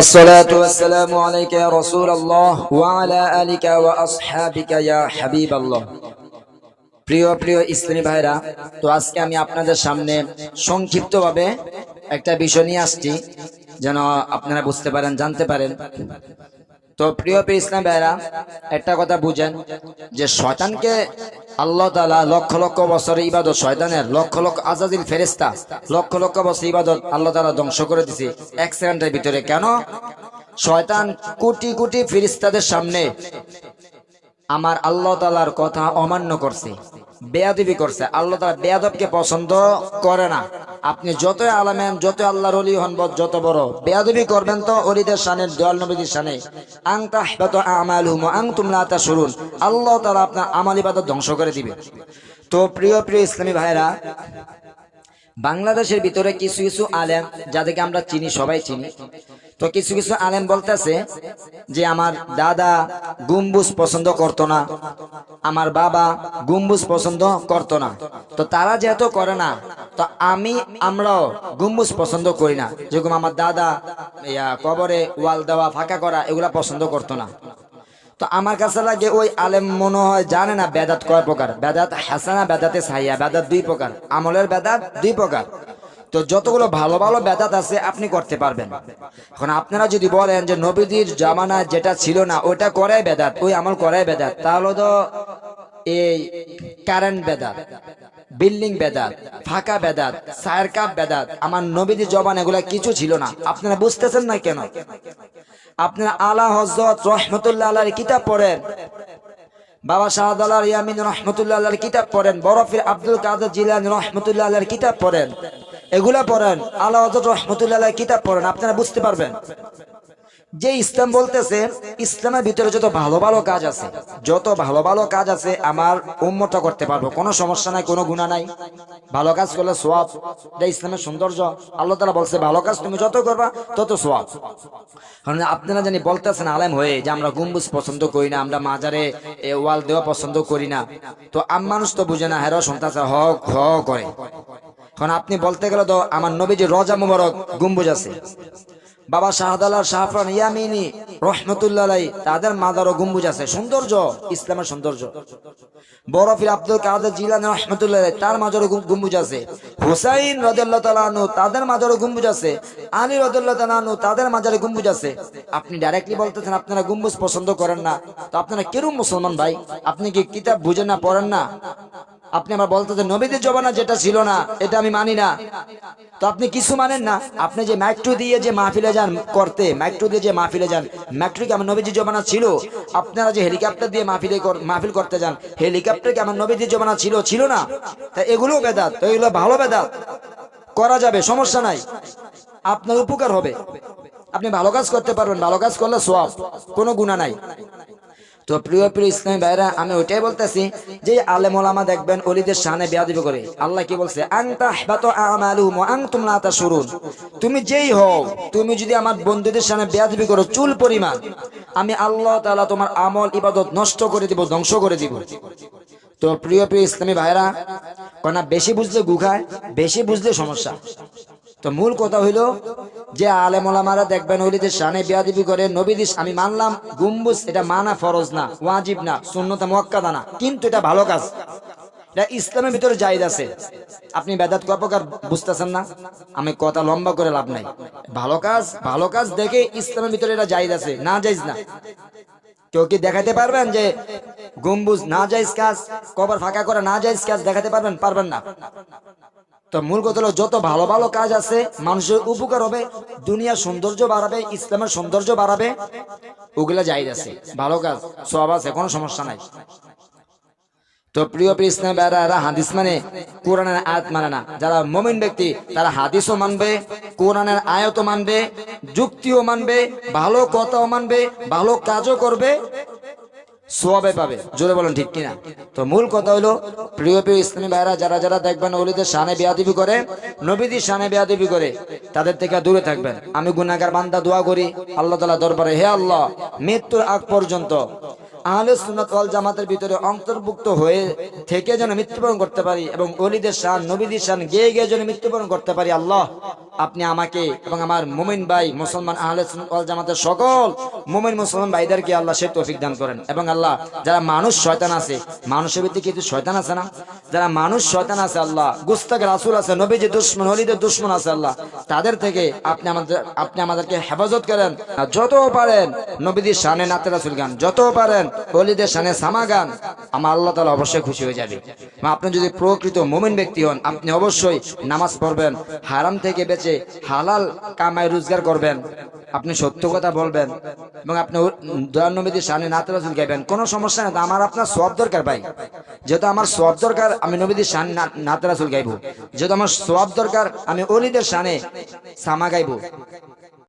الصلاة والسلام عليك يا رسول الله وعلى آلك وأصحابك يا حبيب الله। প্রিয় প্রিয় ইসলামী ভাইরা, তো আজকে আমি আপনাদের সামনে সংক্ষিপ্তভাবে একটা বিষয় নিয়ে আসছি যেন আপনারা বুঝতে পারেন, জানতে পারেন। তো প্রিয় প্রিয় ইসলামী ভাইরা, একটা কথা বুঝেন যে শয়তানকে আল্লাহ তাআলা লক্ষ লক্ষ বছরের ইবাদত, শয়তানের লক্ষ লক্ষ আজাজিল ফেরেশতা লক্ষ লক্ষ বছর ইবাদত আল্লাহ তাআলা ধ্বংস করে দিয়েছে এক সেকেন্ডের ভিতরে। কেন? শয়তান কোটি কোটি ফেরেশতাদের সামনে আমার আল্লাহ তাআলার কথা অমান্য করছে, বেয়াদবি করছে। আল্লাহ তাআলা বেয়াদবকে পছন্দ করে না। আপনি যতই আলেমেন, যত আল্লাহর ওলি হন, যত বড় বেয়াদবি করবেন তো ওলিদের শানে, দয়াল নবীদের শানে, আনতা হিবাতু আমালুহুম ওয়া আনতুম লা তাশউরুন, আল্লাহ তাআলা আপনার আমল ইবাদত ধ্বংস করে দিবে। তো প্রিয় প্রিয় ইসলামী ভাইরা, বাংলাদেশের ভিতরে কিছু কিছু আলেম যাদেরকে আমরা চিনি, সবাই চিনি, তো কিছু কিছু আলেম বলতেছে যে আমার দাদা গম্বুজ পছন্দ করতো না, আমার বাবা গম্বুজ পছন্দ করতো না। তো তারা যেহেতু করে না, তো আমরাও গম্বুজ পছন্দ করি না। যেরকম আমার দাদা কবরে ওয়াল দেওয়া, ফাঁকা করা, এগুলা পছন্দ করতো না। তো আমার কাছে লাগে ওই আলেম মনে হয় জানে না বেদাত কয় প্রকার। বেদাত হাসানা, বেদাতে সাহিয়া, বেদাত দুই প্রকার, আমলের বেদাত দুই প্রকার। তো যতগুলো ভালো ভালো বেদাত আছে আপনি করতে পারবেন। এখন আপনারা যদি বলেন যে নবীদের জামানা যেটা ছিল না ওটা করাই বেদাত, ওই আমল করাই বেদাত, তাহলে তো এই কারেন্ট বেদাত, বিল্ডিং বেদাত, ফাঁকা বেদাত, সায়ের কাপ বেদাত, আমার নবীদের জবান এগুলা কিছু ছিল না। আপনারা বুঝতেছেন না কেন? আপনারা আলা হযরত রহমতুল্লাহ আলাইহির কিতাব পড়েন, বাবা শাহজালাল ইয়ামিন রহমতুল্লাহ আলাইহির কিতাব পড়েন, বরফির আব্দুল কাদের জিলানী রহমতুল্লাহ আলাইহির কিতাব পড়েন, এগুলা পড়েন, আলা হযরত রহমতুল্লাহ আলাইহির কিতাব পড়েন, আপনারা বুঝতে পারবেন যে ইসলাম বলতেছে ইসলামের ভিতরে যত ভালো ভালো কাজ আছে, যত ভালো ভালো কাজ আছে আমার উম্মত করতে পারবো, কোনো সমস্যা নাই, কোনো গুনাহ নাই। ভালো কাজ করলে সওয়াব, এটা ইসলামের সৌন্দর্য। আল্লাহ তাআলা বলছে ভালো কাজ তুমি যত করবা তত সওয়াব। কারণ আপনারা জানি বলতেছেন আলেম হয়ে যে আমরা গম্বুজ পছন্দ করি না, আমরা মাজারে ওয়াল দেওয়া পছন্দ করি না। তো মানুষ তো বুঝে না, হেরো সন্তান হক হ করে। কারণ আপনি বলতে গেলে তো আমার নবীজির রওজা মুবারক গম্বুজ আছে, বাবা শাহজালাল শাহফরান ইয়ামিনী রহমতুল্লাহ আলাইহি তাদের মাজারও গম্বুজ আছে। সৌন্দর্য, ইসলামের সৌন্দর্য। বরফির আব্দুল কাদের জিলানী রহমতুল্লাহ আলাইহি তার মাজারও গম্বুজ আছে। হুসাইন রাদিয়াল্লাহু তাআলা আনহু তাদের মাজারও গম্বুজ আছে। আলী রাদিয়াল্লাহু তাআলা আনহু তাদের মাজারে গম্বুজ আছে। আপনি ডাইরেক্টলি বলতেছেন আপনারা গম্বুজ পছন্দ করেন না, তো আপনারা কিরকম মুসলমান ভাই? আপনি কি কিতাব বুঝেন না, পড়েন না? আপনি আবার বলতেছেন নবীদের জমানা যেটা ছিল না এটা আমি মানি না। তো আপনি কিছু মানেন না। আপনি যে মেট্রো দিয়ে যে মাহফিলে যান করতে, মেট্রো দিয়ে যে মাহফিলে যান, মেট্রো কি আমার নবীজির জমানা ছিল? আপনারা যে হেলিকপ্টার দিয়ে মাহফিল করতে যান, হেলিকপ্টার কি আমার নবীজির জমানা ছিল? ছিল না। তা এগুলো বেদাত, তো এগুলো ভালো বেদাত, করা যাবে, সমস্যা নাই, আপনার উপকার হবে, আপনি ভালো কাজ করতে পারবেন, ভালো কাজ করলে সওয়াব, কোনো গুনাহ নাই। তো প্রিয় প্রিয় ইসলামী ভাইরা, আমি ওইটাই বলতেছি যে আলেম ওলামা দেখবেন ওলিদের শানে বেয়াদবি করে। আল্লাহ কি বলছে? আনতা হিবাতু আমালুহুম ওয়া আনতুম লা তাশউরুন। তুমি যেই হও, তুমি যদি আমার বন্ধুদের শানে বেয়াদবি করো চুল পরিমাণ, আমি আল্লাহ তাআলা তোমার আমল ইবাদত নষ্ট করে দিব, ধ্বংস করে দিব। তো প্রিয় প্রিয় ইসলামী ভাইরা, কোনা বেশি বুঝলে গুখায়, বেশি বুঝলে সমস্যা। তো মূল কথা হইলো যে আলেম ওলামারা দেখবেন ওলিদের শানে বেয়াদবি করে। নবীদের আমি মানলাম গম্বুজ এটা মানা ফরজ না, ওয়াজিব না, সুন্নাত মুআক্কাদা না, কিন্তু এটা ভালো কাজ, এটা ইসলামের ভিতরে জায়েজ আছে। আপনি বেদাত কয় প্রকার বুঝতেছেন না? আমি কথা লম্বা করে লাভ নাই। ভালো কাজ দেখে ইসলামের ভিতরে এটা জায়েজ আছে, না জায়েজ না। কেউ কি দেখাতে পারবেন যে গম্বুজ না জায়েজ কাজ, কবর ফাঁকা করা না জায়েজ কাজ দেখাতে পারবেন? পারবেন না। তো মূল কথা হলো যত ভালো ভালো কাজ আছে মানুষের উপকার হবে, দুনিয়ার সৌন্দর্য বাড়াবে, ইসলামের সৌন্দর্য বাড়াবে, ওগুলা জায়েজ আছে, ভালো কাজ, সওয়াব আছে, কোনো সমস্যা নাই। তো প্রিয় প্রিয় ইসলাম ভাইরা, এরা হাদিস মানে কোরআনের আয়াত মানে না। যারা মুমিন ব্যক্তি তারা হাদিসও মানবে, কোরআনের আয়াতও মানবে, যুক্তিও মানবে, ভালো কথাও মানবে, ভালো কাজও করবে, সওয়াবে পাবে। জোরে বলেন ঠিক কিনা? তো মূল কথা হলো প্রিয় প্রিয় ইসলামী ভাইরা, যারা যারা দেখবেন ওলিদের শানে বেয়াদবি করে, নবীদের শানে বেয়াদবি করে, তাদের থেকে দূরে থাকবেন। আমি গুনাহগার বান্দা দোয়া করি আল্লাহ তাআলা দরবারে, হে আল্লাহ, মৃত্যুর আগ পর্যন্ত আহলে সুন্নাত ওয়াল জামাতের ভিতরে অন্তর্ভুক্ত হয়ে থেকে যেন মৃত্যুবরণ করতে পারি এবং ওলিদের শান নবীদের শান গেয়ে গেয়ে যেন মৃত্যুবরণ করতে পারি। আল্লাহ আপনি আমাকে এবং আমার মুমিন ভাই মুসলমান আহলে সুন্নাত ওয়াল জামাতের সকল মুমিন মুসলমান ভাইদেরকে আল্লাহ সে তৌফিক দান করেন। এবং আল্লাহ যারা মানুষ শয়তান আছে, মানুষের ভিতরে কিছু শয়তান আছে না, যারা মানুষ শয়তান আছে আল্লাহ, গুস্তাখ রাসূল আছে, নবীজি দুশমন ওলিদের দুশমন আছে আল্লাহ, তাদের থেকে আপনি আমাদেরকে হেফাজত করেন। যত পারেন নবীদের শানে নাতে রাসূল গান, যত পারেন ওলিদের শানে সামা গান, আমার আল্লাহ তাআলা অবশ্যই খুশি হয়ে যাবে। আপনি যদি প্রকৃত মুমিন ব্যক্তি হন, আপনি অবশ্যই নামাজ পড়বেন, হারাম থেকে বেঁচে হালাল কামাই রোজগার করবেন, আপনি সত্য কথা বলবেন এবং আপনি দয়াল নবীদের শানে নাতে রাসূল গাইবেন, কোনো সমস্যা নেই। আমার আপনার সওয়াব দরকার ভাই, যেহেতু আমার সওয়াব দরকার আমি নবীদের শানে নাতে রাসূল গাইবো, যেহেতু আমার সওয়াব দরকার আমি ওলিদের শানে সামা গাইবো।